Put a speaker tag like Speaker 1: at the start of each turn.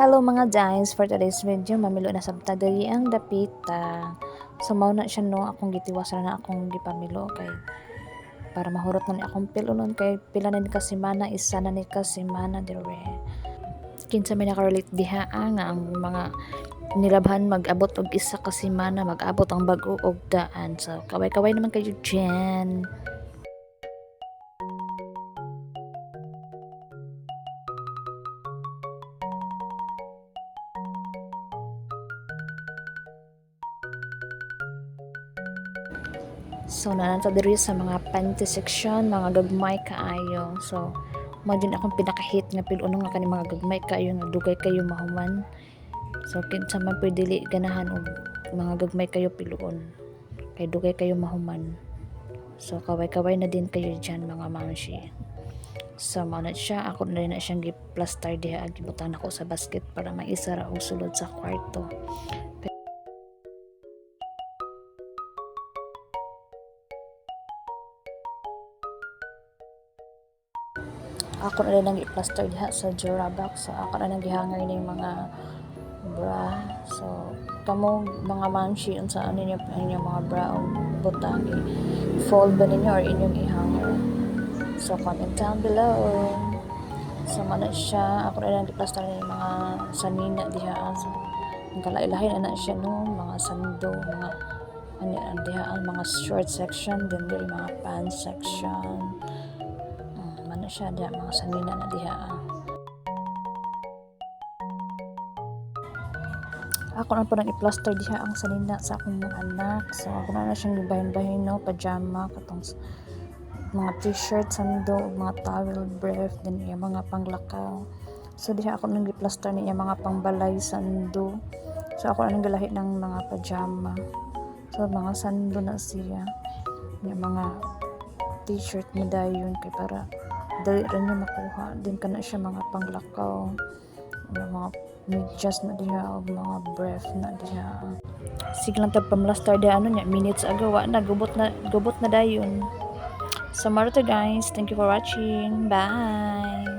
Speaker 1: Hello mga guys, for today's video mamilo na sabta diri ang dapita. So mao na siya no akong gitiwasan na akong gipamilo kay para mahurot na ni akong pilunon kay pila na ni kasimana isa na ni kasimana dire. Kinsa may nakarelate diha nga ang mga nilabhan mag-abot og isa ka semana mag-abot ang bag-o og daan. So kaway-kaway naman kayo dyan. So nananta diri sa mga panty section, mga gagmay kaayo. So mo din akong pinaka-hit nga piluno nga kani mga gagmay kaayo nga dugay kayo mahuman. So kinsa man pwede dili ganahan og mga gagmay kayo piluon. Kay dugay kayo mahuman. So kaway-kaway na din kayo diyan mga mamshi. So mao na siya, ako na rin na siyang gi-plaster diha ag gibutang nako sa basket para maisa ra og sulod sa kwarto. Ako na rin ang i-plaster diha sa Durabox. So ako na nang gihanger ni mga bra. So kamo mga mamshi unsa ano niyo inyong mga bra o butang i-fold ba ninyo or inyong i-hanger. So comment down below. So mana siya, ako na lang i-plaster ni mga sanina diha. So ang kalailahin na siya no, mga sando, mga ano diha ang mga short section, din diri mga pants section. Mana siya diha mga sanina na diha. Ako na po nang i-plaster diha ang sanina sa akong mga anak. So ako na siyang gibahin-bahin no, pajama katong mga t-shirt, sando, mga towel, brief, din yung mga panglakaw. So diha ako nang i-plaster niya mga pangbalay, sando. So ako na nang galahi ng mga pajama. So mga sando na siya. Yung mga t-shirt na dayon kay para dali rin niya makuha. Din ka na siya mga panglakaw. Yung mga medyas na diha o mga brief na diha. Sige lang tag pamlaster diha ano niya minutes agawa na gubot na dayon. So, Marta guys, thank you for watching. Bye!